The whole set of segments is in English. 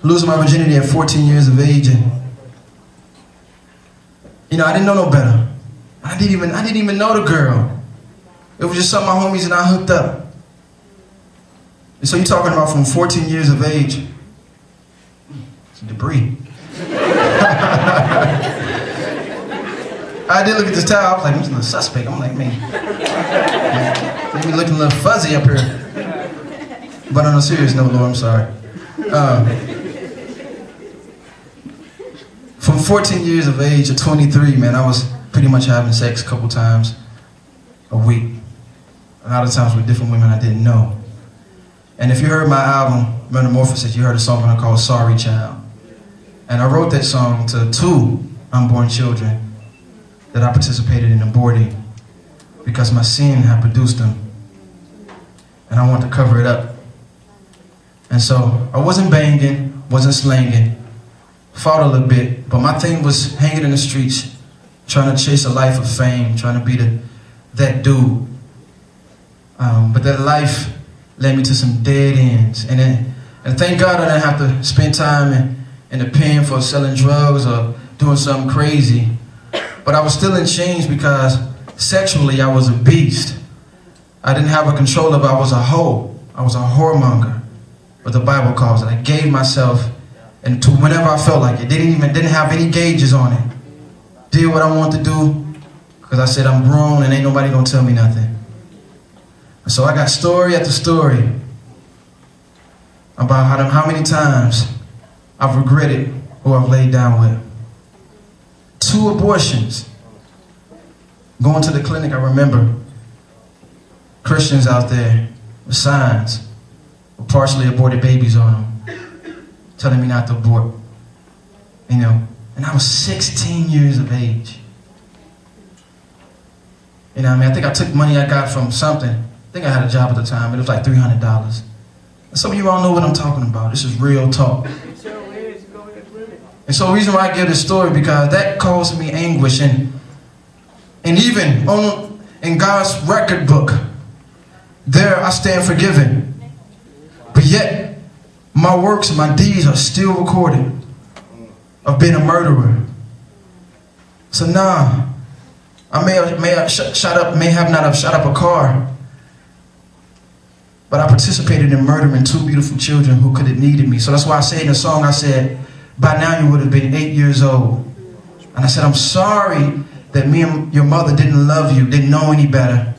losing my virginity at 14 years of age, and you know, I didn't know no better. I didn't even know the girl. It was just some of my homies and I hooked up. And so you're talking about from 14 years of age. Some debris. I did look at this towel. I was like, I'm just a little suspect. I'm like, man, maybe looking a little fuzzy up here. But on a serious note, Lord, I'm sorry. From 14 years of age to 23, man, I was pretty much having sex a couple times a week. A lot of times with different women I didn't know. And if you heard my album, Metamorphosis, you heard a song called Sorry Child. And I wrote that song to 2 unborn children that I participated in aborting because my sin had produced them. And I wanted to cover it up. And so I wasn't banging, wasn't slanging, fought a little bit, but my thing was hanging in the streets, trying to chase a life of fame, trying to be that dude. But that life led me to some dead ends. And thank God I didn't have to spend time in the pen for selling drugs or doing something crazy. But I was still in chains because sexually I was a beast. I didn't have a control of it. I was a hoe. I was a whoremonger, what the Bible calls it. I gave myself to whenever I felt like it. Didn't have any gauges on it. Did what I wanted to do because I said I'm grown and ain't nobody gonna tell me nothing. And so I got story after story about how many times I've regretted who I've laid down with. 2 abortions. Going to the clinic, I remember Christians out there with signs with partially aborted babies on them, telling me not to abort. You know, and I was 16 years of age. You know what I mean? I think I took money I got from something. I think I had a job at the time, but it was like $300. And some of you all know what I'm talking about. This is real talk. And so the reason why I give this story, because that caused me anguish. And even in God's record book, there I stand forgiven. But yet, my works and my deeds are still recorded of being a murderer. So nah, I may have not have shot up a car, but I participated in murdering 2 beautiful children who could have needed me. So that's why I say in the song, I said, by now you would have been 8 years old. And I said, I'm sorry that me and your mother didn't love you, didn't know any better.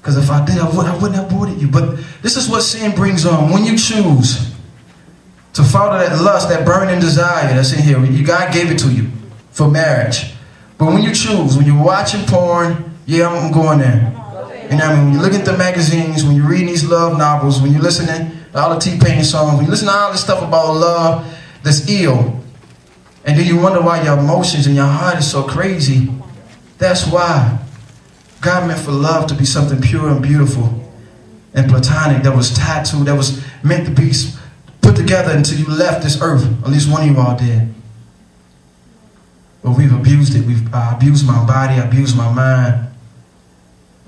Because if I did, I wouldn't have aborted you. But this is what sin brings on. When you choose to follow that lust, that burning desire that's in here, God gave it to you for marriage. But when you choose, when you're watching porn, yeah, I'm going there. You know what I mean? When you look at the magazines, when you're reading these love novels, when you're listening to all the T-Pain songs, when you listen to all this stuff about love that's ill, and then you wonder why your emotions and your heart is so crazy, that's why God meant for love to be something pure and beautiful and platonic, that was tattooed, that was meant to be put together until you left this earth. At least one of you all did. But we've abused it. We've abused my body, abused my mind.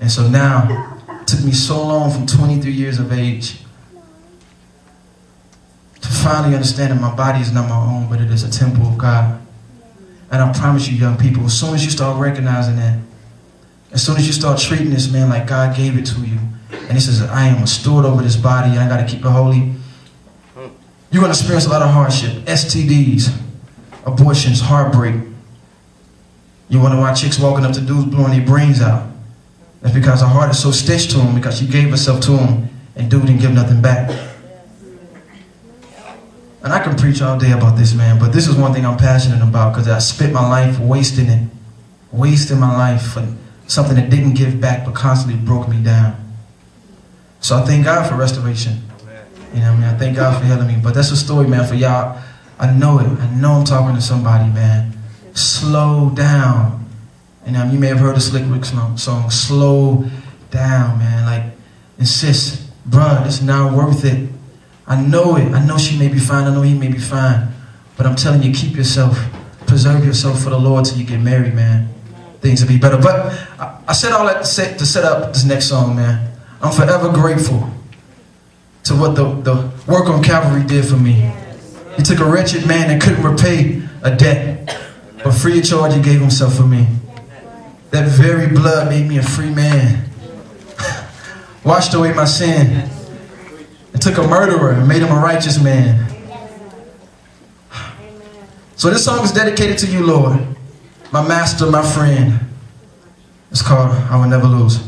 And so now, it took me so long from 23 years of age to finally understand that my body is not my own, but it is a temple of God. And I promise you, young people, as soon as you start recognizing that, as soon as you start treating this man like God gave it to you, and he says, I am a steward over this body, I got to keep it holy, you're going to experience a lot of hardship. STDs, abortions, heartbreak. You wonder why chicks walking up to dudes blowing their brains out. That's because her heart is so stitched to him, because she gave herself to him, and dude didn't give nothing back. And I can preach all day about this, man, but this is one thing I'm passionate about, because I spent my life wasting it. Wasting my life for something that didn't give back, but constantly broke me down. So I thank God for restoration. You know what I mean? I thank God for healing me. But that's a story, man, for y'all. I know it. I know I'm talking to somebody, man. Slow down. And you may have heard the Slick Rick song, slow down, man. Like, insist, bruh, it's not worth it. I know it. I know she may be fine. I know he may be fine. But I'm telling you, keep yourself, preserve yourself for the Lord till you get married, man. Things will be better. But I said all that to set up this next song, man. I'm forever grateful to what the work on Calvary did for me. He took a wretched man that couldn't repay a debt, but free of charge he gave himself for me. That very blood made me a free man. Washed away my sin. And took a murderer and made him a righteous man. So this song is dedicated to you, Lord. My master, my friend. It's called I Will Never Lose.